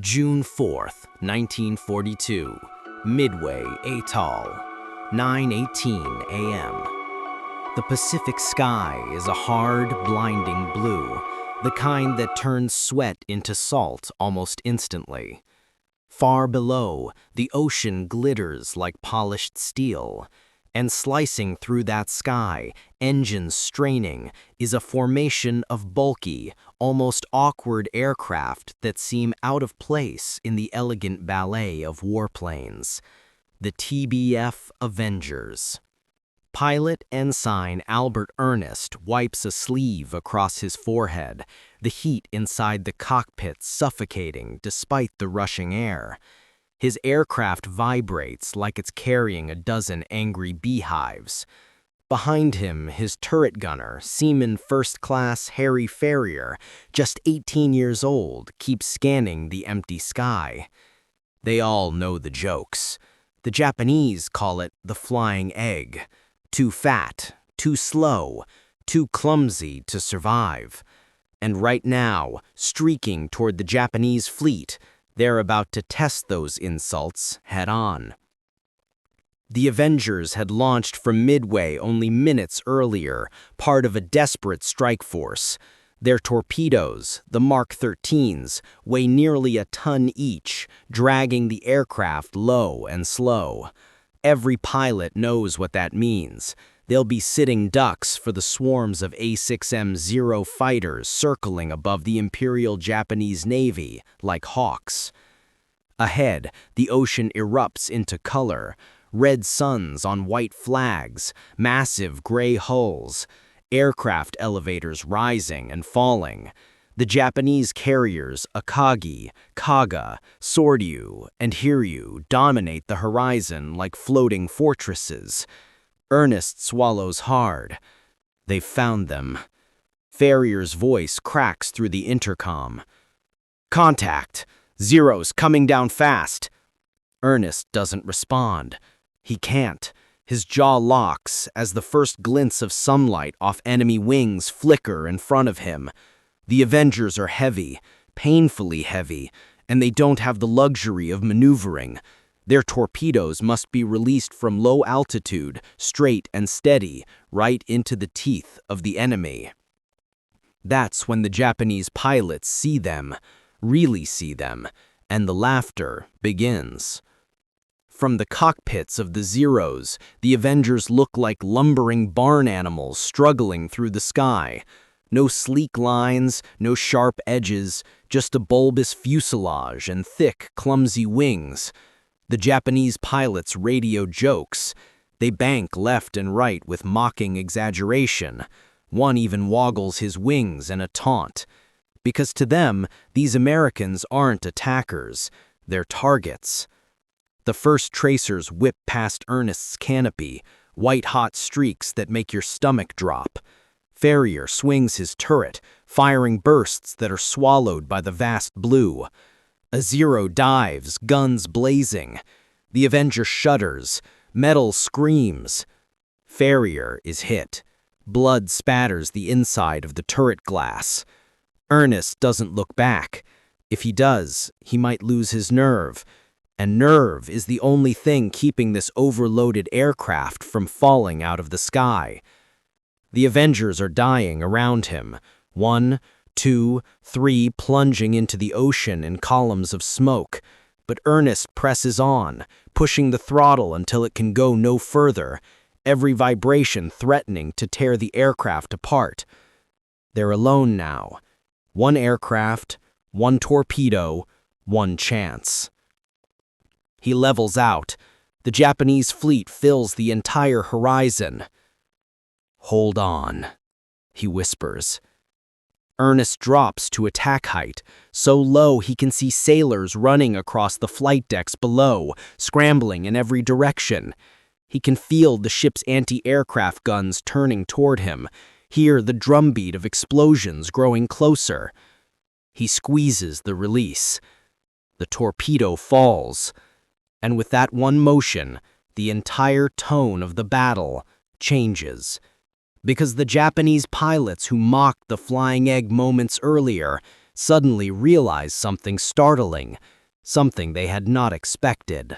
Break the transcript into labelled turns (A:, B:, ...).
A: June 4th, 1942, Midway, Atoll, 9:18 a.m. The Pacific sky is a hard, blinding blue, the kind that turns sweat into salt almost instantly. Far below, the ocean glitters like polished steel, and slicing through that sky, engines straining, is a formation of bulky, almost awkward aircraft that seem out of place in the elegant ballet of warplanes. The TBF Avengers. Pilot Ensign Albert Earnest wipes a sleeve across his forehead, the heat inside the cockpit suffocating despite the rushing air. His aircraft vibrates like it's carrying a dozen angry beehives. Behind him, his turret gunner, Seaman First Class Harry Ferrier, just 18 years old, keeps scanning the empty sky. They all know the jokes. The Japanese call it the flying egg. Too fat, too slow, too clumsy to survive. And right now, streaking toward the Japanese fleet, they're about to test those insults head-on. The Avengers had launched from Midway only minutes earlier, part of a desperate strike force. Their torpedoes, the Mark 13s, weigh nearly a ton each, dragging the aircraft low and slow. Every pilot knows what that means. They'll be sitting ducks for the swarms of A6M-0 fighters circling above the Imperial Japanese Navy like hawks. Ahead, the ocean erupts into color. Red suns on white flags, massive gray hulls, aircraft elevators rising and falling. The Japanese carriers Akagi, Kaga, Soryu, and Hiryu dominate the horizon like floating fortresses. Ernest swallows hard. They've found them. Ferrier's voice cracks through the intercom. "Contact! Zero's coming down fast!" Ernest doesn't respond. He can't. His jaw locks as the first glints of sunlight off enemy wings flicker in front of him. The Avengers are heavy, painfully heavy, and they don't have the luxury of maneuvering. Their torpedoes must be released from low altitude, straight and steady, right into the teeth of the enemy. That's when the Japanese pilots see them, really see them, and the laughter begins. From the cockpits of the Zeros, the Avengers look like lumbering barn animals struggling through the sky. No sleek lines, no sharp edges, just a bulbous fuselage and thick, clumsy wings. The Japanese pilots radio jokes. They bank left and right with mocking exaggeration. One even woggles his wings in a taunt. Because to them, these Americans aren't attackers, they're targets. The first tracers whip past Ernest's canopy, white-hot streaks that make your stomach drop. Ferrier swings his turret, firing bursts that are swallowed by the vast blue. A Zero dives, guns blazing. The Avenger shudders. Metal screams. Ferrier is hit. Blood spatters the inside of the turret glass. Ernest doesn't look back. If he does, he might lose his nerve. And nerve is the only thing keeping this overloaded aircraft from falling out of the sky. The Avengers are dying around him. 1, 2, 3 plunging into the ocean in columns of smoke. But Ernest presses on, pushing the throttle until it can go no further, every vibration threatening to tear the aircraft apart. They're alone now. 1 aircraft, 1 torpedo, 1 chance. He levels out. The Japanese fleet fills the entire horizon. "Hold on," he whispers. Ernest drops to attack height, so low he can see sailors running across the flight decks below, scrambling in every direction. He can feel the ship's anti-aircraft guns turning toward him, hear the drumbeat of explosions growing closer. He squeezes the release. The torpedo falls. And with that one motion, the entire tone of the battle changes. Because the Japanese pilots who mocked the flying egg moments earlier, suddenly realized something startling, something they had not expected.